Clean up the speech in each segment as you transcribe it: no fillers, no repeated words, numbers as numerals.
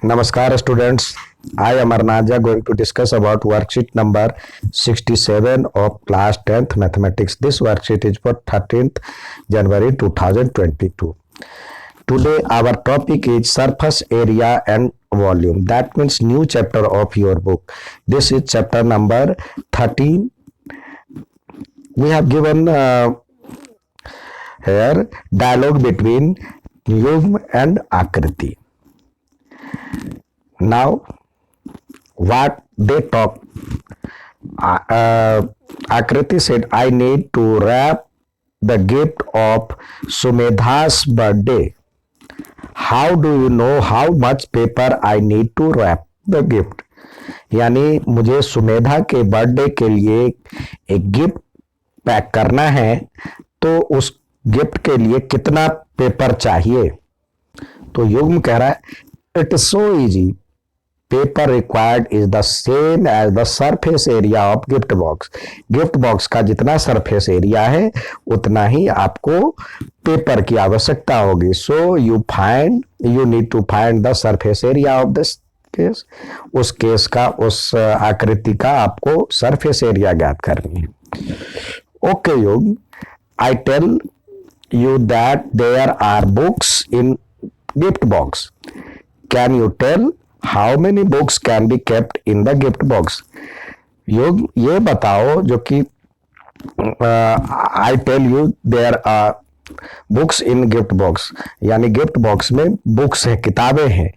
Namaskar students, I am Arnaja going to discuss about worksheet number 67 of class 10th mathematics. This worksheet is for 13th January 2022. Today our topic is surface area and volume. That means new chapter of your book. This is chapter number 13. We have given here dialogue between Yugm and Akriti. Now what they talk, Akriti said, I need to wrap the gift of Sumedha's birthday. How do you know how much paper I need to wrap the gift? यानी मुझे सुमेधा के birthday के लिए एक gift pack करना है, तो उस गिफ्ट के लिए कितना पेपर चाहिए? तो युग्म कह रहा है, it is so easy, paper required is the same as the surface area of gift box. Gift box का जितना सरफेस एरिया है उतना ही आपको पेपर की आवश्यकता होगी. So you need to find the surface area of this case. उस case का, उस आकृति का आपको सरफेस एरिया ज्ञात करनी है. Okay Yug, I tell you that there are books in gift box. Can you tell how many books can be kept in the gift box? युग, ये बताओ जो कि I tell you there are books in gift box, यानी gift box में books है, किताबें हैं.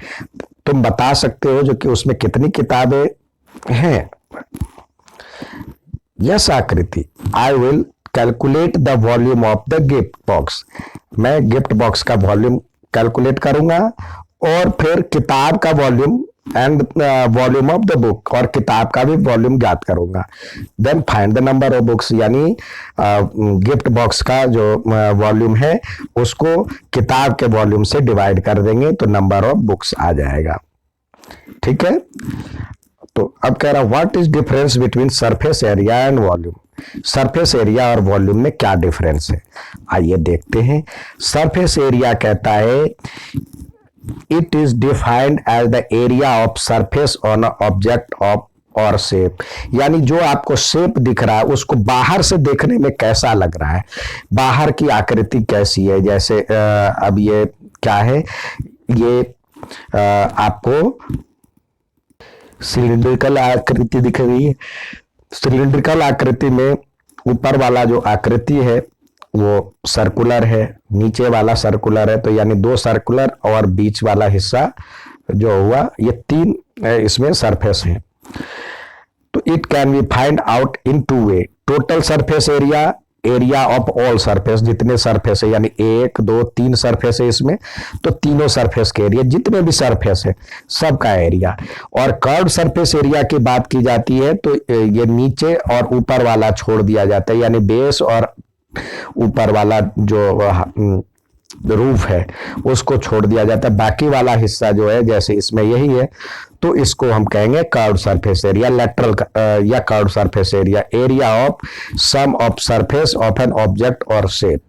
तुम बता सकते हो जो कि उसमें कितनी किताबें हैं? Yes Aakriti, I will calculate the volume of the gift box. मैं गिफ्ट बॉक्स का वॉल्यूम कैलकुलेट करूंगा और फिर किताब का volume and volume of the book, और किताब का भी वॉल्यूम ज्ञात करूंगा. Then find the number of books, यानी गिफ्ट बॉक्स का जो वॉल्यूम है उसको किताब के वॉल्यूम से डिवाइड कर देंगे तो नंबर ऑफ बुक्स आ जाएगा. ठीक है. तो अब कह रहा, what is difference between surface area and volume. Surface area और वॉल्यूम में क्या डिफरेंस है, आइए देखते हैं. सरफेस एरिया कहता है, it is defined as the area of surface on object of or shape. यानी जो आपको शेप दिख रहा है उसको बाहर से देखने में कैसा लग रहा है, बाहर की आकृति कैसी है. जैसे अब ये क्या है, ये आपको सिलिंड्रिकल आकृति दिख रही है. सिलिंड्रिकल आकृति में ऊपर वाला जो आकृति है वो सर्कुलर है, नीचे वाला सर्कुलर है, तो यानी दो सर्कुलर और बीच वाला हिस्सा जो हुआ, ये तीन इसमें सरफेस है. तो it can be find out in two way. Total surface area, area of all surface, जितने सरफेस है, यानी 1 2 3 सरफेस है इसमें, तो तीनों सरफेस के एरिया, जितने भी सरफेस है सबका एरिया. और कर्व सरफेस एरिया की बात की जाती है तो ये नीचे और ऊपर वाला छोड़ दिया जाता है, यानी बेस और ऊपर वाला जो रूफ है उसको छोड़ दिया जाता है. बाकी वाला हिस्सा जो है, जैसे इसमें यही है, तो इसको हम कहेंगे कर्व सरफेस एरिया, लेटरल या curve surface area. Area of sum of surface of an object और shape.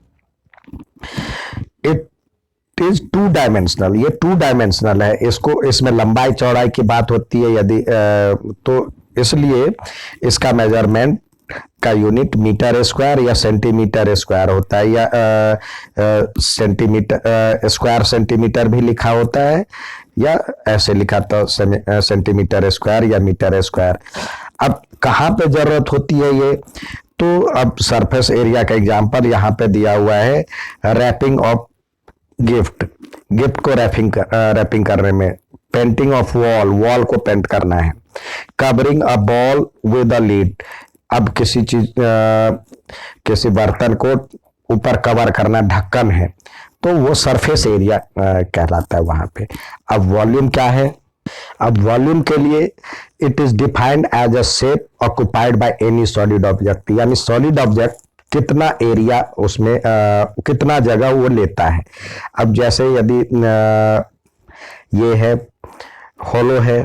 It is two dimensional. ये टू डायमेंशनल है. इसको, इसमें लंबाई चौड़ाई की बात होती है यदि, तो इसलिए इसका मेजरमेंट का यूनिट मीटर स्क्वायर या सेंटीमीटर स्क्वायर होता है, या सेंटीमीटर स्क्वायर सेंटीमीटर भी लिखा होता है, या ऐसे लिखा तो सेंटीमीटर स्क्वायर या मीटर स्क्वायर. अब कहाँ पे जरूरत होती है ये, तो अब सरफेस एरिया का एग्जांपल यहाँ पे दिया हुआ है. रैपिंग ऑफ गिफ्ट, गिफ्ट को रैपिंग करने में. पेंटिंग ऑफ वॉल, वॉल को पेंट करना है. Covering a ball with a lead, अब किसी चीज, किसी बर्तन को ऊपर कवर करना, ढक्कन है, तो वो सरफेस एरिया कहलाता है वहां पे. अब वॉल्यूम क्या है, अब वॉल्यूम के लिए it is defined as a shape occupied by any solid object. यानी सॉलिड ऑब्जेक्ट कितना एरिया उसमें, कितना जगह वो लेता है. अब जैसे यदि ये है, होलो है,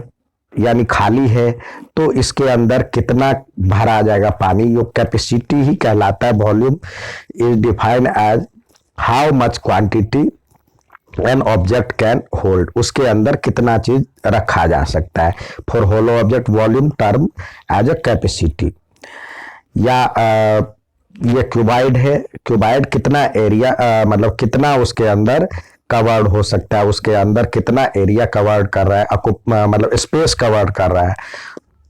यानी खाली है, तो इसके अंदर कितना भरा जाएगा पानी, यो कैपेसिटी ही कहलाता है. Volume is defined as how much quantity an object can hold, उसके अंदर कितना चीज रखा जा सकता है। For hollow object volume term as a capacity. या ये क्यूबाइड है, क्यूबाइड कितना एरिया मतलब कितना उसके अंदर कवर्ड हो सकता है, उसके अंदर कितना एरिया कवर्ड कर रहा है, मतलब स्पेस कवर्ड कर रहा है,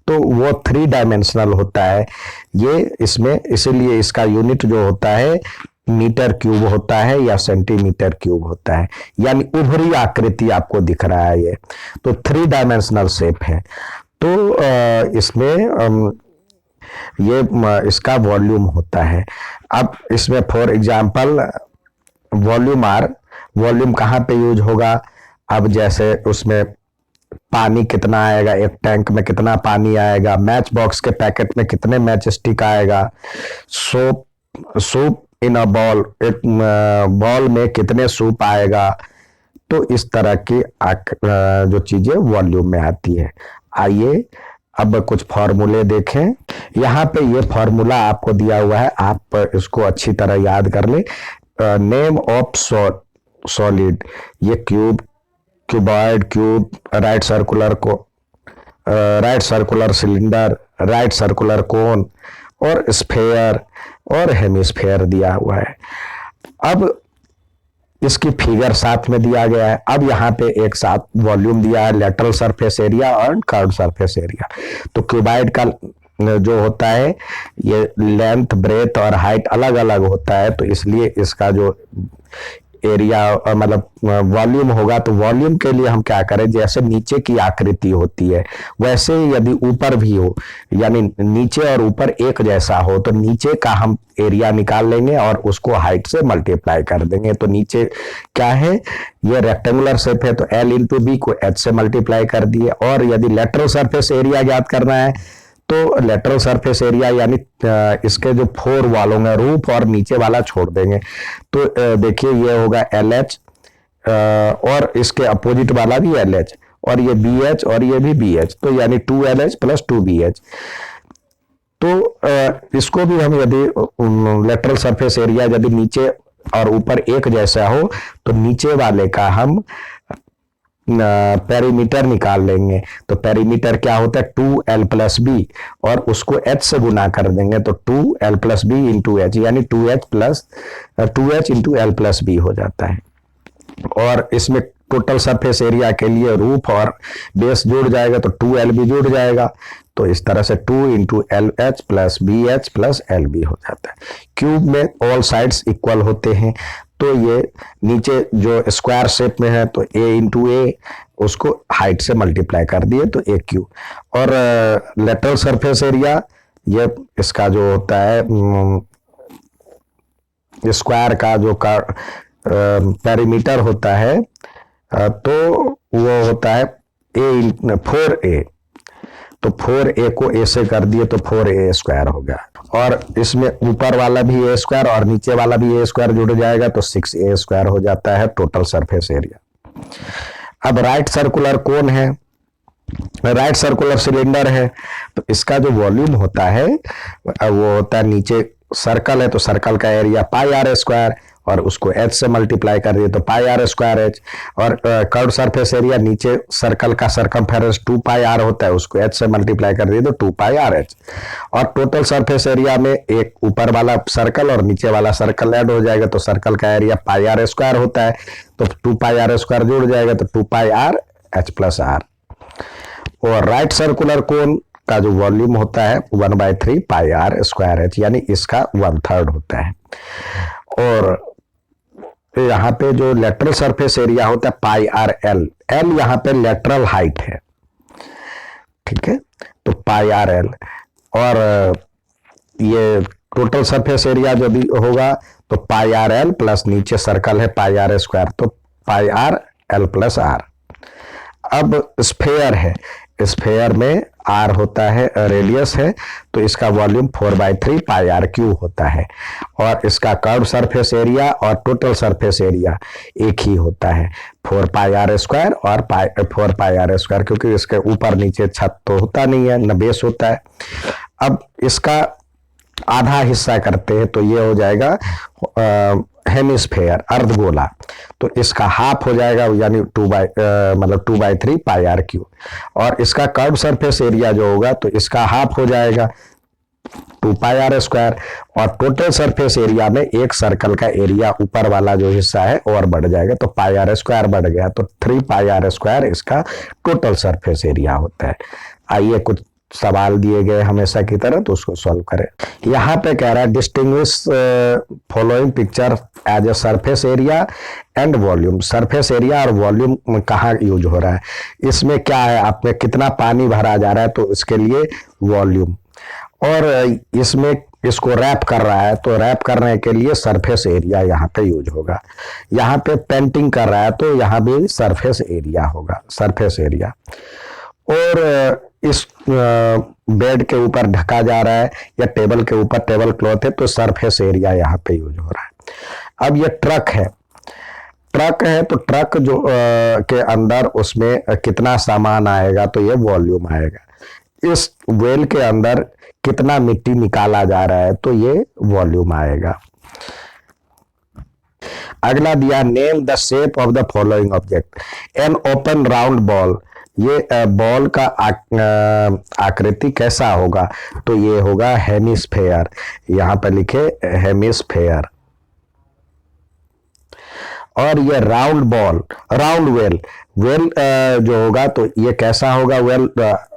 तो वो 3 डायमेंशनल होता है ये इसमें। इसीलिए इसका यूनिट जो होता है मीटर क्यूब होता है या सेंटीमीटर क्यूब होता है, यानी उभरी आकृति आपको दिख रहा है ये, तो 3 डायमेंशनल शेप है। तो इसमें ये इसका वॉल्यूम होता है। अब इसमें for example volume are, volume कहाँ पे यूज होगा, अब जैसे उसमें पानी कितना आएगा, एक टैंक में कितना पानी आएगा, मैच बॉक्स के पैकेट में कितने मैच स्टिक आएगा, soap soup in a ball, एक बॉल में कितने सूप आएगा। तो इस तरह की जो चीजें वॉल्यूम में आती है। आइए अब कुछ फॉर्मूले देखें। यहाँ पे ये फॉर्मूला आपको दिया हुआ है, आप इसको अच्छी तरह याद कर ले। नेम ऑफ सॉलिड, ये cube, cuboid, cube, right circular को right circular cylinder, right circular cone और स्फेयर और हेमिस्फेयर दिया हुआ है। अब इसकी फिगर साथ में दिया गया है। अब यहाँ पे एक साथ वॉल्यूम दिया है, लेटरल सरफेस एरिया और कर्व्ड सरफेस एरिया। तो क्यूबाइड का जो होता है ये लेंथ, ब्रेथ और हाइट अलग अलग होता है, तो इसलिए इसका जो एरिया मतलब वॉल्यूम होगा, तो वॉल्यूम के लिए हम क्या करें, जैसे नीचे की आकृति होती है वैसे यदि ऊपर भी हो, यानी नीचे और ऊपर एक जैसा हो, तो नीचे का हम एरिया निकाल लेंगे और उसको हाइट से मल्टीप्लाई कर देंगे। तो नीचे क्या है, ये रेक्टेंगुलर शेप है, तो एल इंटू बी को एच से मल्टीप्लाई कर दिए। और यदि लेटरल सरफेस एरिया ज्ञात करना है, तो लेटरल सरफेस एरिया यानी इसके जो 4 वाल होंगे, रूफ और नीचे वाला छोड़ देंगे, तो देखिए ये होगा एल एच, और इसके अपोजिट वाला भी एल एच, और ये बी एच और ये भी बी एच, तो यानी 2LH प्लस 2BH। तो इसको भी हम यदि लेटरल सरफेस एरिया यदि नीचे और ऊपर एक जैसा हो, तो नीचे वाले का हम पेरीमीटर निकाल लेंगे। तो पेरीमीटर क्या होता है, 2L प्लस बी, और उसको H से गुना कर देंगे, तो 2L plus B into H, यानी 2H into L plus B हो जाता है। और इसमें टोटल सरफेस एरिया के लिए रूफ और बेस जुड़ जाएगा, तो 2L भी जुड़ जाएगा, तो इस तरह से 2 into LH plus BH plus LB हो जाता है। क्यूब में ऑल साइड्स इक्वल होते हैं, तो ये नीचे जो स्क्वायर शेप में है, तो A इंटू ए, उसको हाइट से मल्टीप्लाई कर दिए, तो ए क्यूब। और लेटरल सरफेस एरिया, ये इसका जो होता है स्क्वायर का जो पेरीमीटर होता है, तो वो होता है 4A, तो 4A को A से कर दिए, तो 4A स्क्वायर हो गया। और इसमें ऊपर वाला भी A स्क्वायर और नीचे वाला भी A स्क्वायर जुड़ जाएगा, तो 6A स्क्वायर हो जाता है टोटल सरफेस एरिया। अब राइट सर्कुलर कोन है, राइट सर्कुलर सिलेंडर है, तो इसका जो वॉल्यूम होता है वो होता है, नीचे सर्कल है तो सर्कल का एरिया पाई आर स्क्वायर, और उसको एच से मल्टीप्लाई कर दिए, तो पाई आर स्क्वायर एच। और कर्व सरफेस एरिया, नीचे सर्कल का सरकमफेरेंस 2 पाई आर होता है, उसको एच से मल्टीप्लाई कर दिए, तो 2 पाई आर एच। और टोटल सरफेस एरिया में एक ऊपर वाला सर्कल और नीचे वाला सर्कल ऐड हो जाएगा, तो सर्कल का एरिया पाई आर स्क्वायर होता है, तो 2 पाई आर स्क्वायर जुड़ जाएगा, तो 2 पाई आर एच प्लस आर। और राइट सर्कुलर कोन का जो वॉल्यूम होता है 1/3 पाई आर स्क्वायर एच, यानी इसका 1/3 होता है। और यहाँ पे जो लेटरल सरफेस एरिया होता है पाई आर एल, एल यहाँ पे लेटरल हाइट है, ठीक है, तो पाई आर एल। और ये टोटल सरफेस एरिया जो भी होगा, तो पाई आर एल प्लस नीचे सर्कल है पाई आर स्क्वायर, तो पाई आर एल प्लस आर। अब स्फेयर है, स्फेयर में आर होता है, रेडियस है, तो इसका वॉल्यूम 4/3 पाई आर क्यूब होता है। और इसका कर्व सरफेस एरिया और टोटल सरफेस एरिया एक ही होता है, 4 पाई आर स्क्वायर और 4 पाई आर स्क्वायर, क्योंकि इसके ऊपर नीचे छत तो होता नहीं है, न बेस होता है। अब इसका आधा हिस्सा करते हैं तो ये हो जाएगा हेमिस्फेयर, अर्धगोला। तो इसका हाफ हो जाएगा यानी 2/3 πr क्यूब। और इसका कर्व सरफेस एरिया जो होगा तो इसका हाफ हो जाएगा 2πr²। और टोटल सरफेस एरिया में एक सर्कल का एरिया ऊपर वाला जो हिस्सा है और बढ़ जाएगा तो πr² बढ़ गया तो 3πr² इसका टोटल सरफेस एरिया होता है। आइए कुछ सवाल दिए गए हमेशा की तरह तो उसको सॉल्व करें। यहाँ पे कह रहा है distinguish following picture as a surface area and volume. Surface area और वॉल्यूम कहाँ यूज हो रहा है, इसमें क्या है, आप में कितना पानी भरा जा रहा है तो इसके लिए वॉल्यूम, और इसमें इसको रैप कर रहा है तो रैप करने के लिए सरफेस एरिया यहाँ पे यूज होगा। यहाँ पे पेंटिंग कर रहा है तो यहाँ भी सरफेस एरिया होगा, सरफेस एरिया। और इस बेड के ऊपर ढका जा रहा है या टेबल के ऊपर टेबल क्लॉथ है तो सरफेस एरिया यहाँ पे यूज हो रहा है। अब ये ट्रक है, ट्रक है तो ट्रक जो के अंदर उसमें कितना सामान आएगा तो ये वॉल्यूम आएगा। इस वेल के अंदर कितना मिट्टी निकाला जा रहा है तो ये वॉल्यूम आएगा। अगला दिया name the shape of the following object. An open round ball, ये बॉल का आकृति कैसा होगा तो ये होगा हेमिस्फेयर। यहां पर लिखे हेमिस्फेयर। और ये round ball, round well, well जो होगा तो ये कैसा होगा, वेल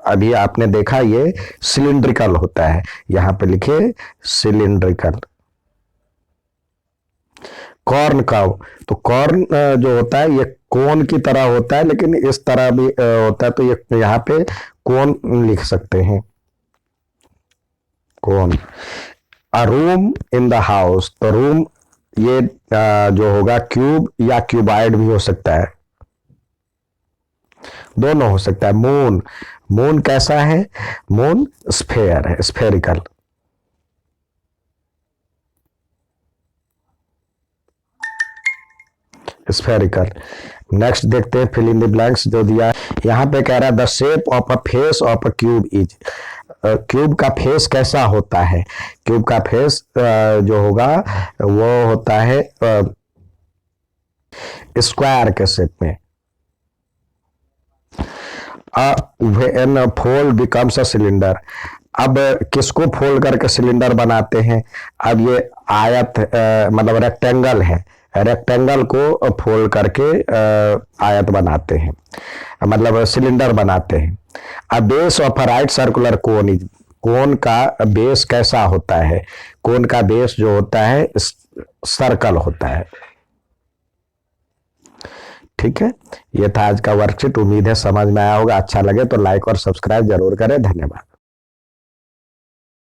अभी आपने देखा ये सिलिंड्रिकल होता है, यहां पे लिखे सिलिंड्रिकल। कॉर्न कव, तो कॉर्न जो होता है ये कोन की तरह होता है लेकिन इस तरह भी होता है तो ये यहाँ पे कोन लिख सकते हैं, cone. A room in the house, तो रूम ये जो होगा क्यूब या क्यूबाइड भी हो सकता है, दोनों हो सकता है। मून, मून कैसा है, मून स्फेयर है, स्फेरिकल। स्फेरिकल। नेक्स्ट देखते हैं फिल इन द ब्लैंक्स जो दिया है। यहाँ पे कह रहा है the shape of a face of a cube is. Cube का फेस कैसा होता है, क्यूब का फेस जो होगा वो होता है स्क्वायर के शेप में। When fold becomes a cylinder, अब किसको फोल्ड करके सिलेंडर बनाते हैं, अब ये आयत मतलब रेक्टेंगल है, रेक्टेंगल को फोल्ड करके आयत बनाते हैं, मतलब सिलेंडर बनाते हैं। A base of a right circular cone is, cone का बेस कैसा होता है, कोन का बेस जो होता है सर्कल होता है। ठीक है, ये था आज का वर्कशीट। उम्मीद है समझ में आया होगा। अच्छा लगे तो लाइक और सब्सक्राइब जरूर करें। धन्यवाद।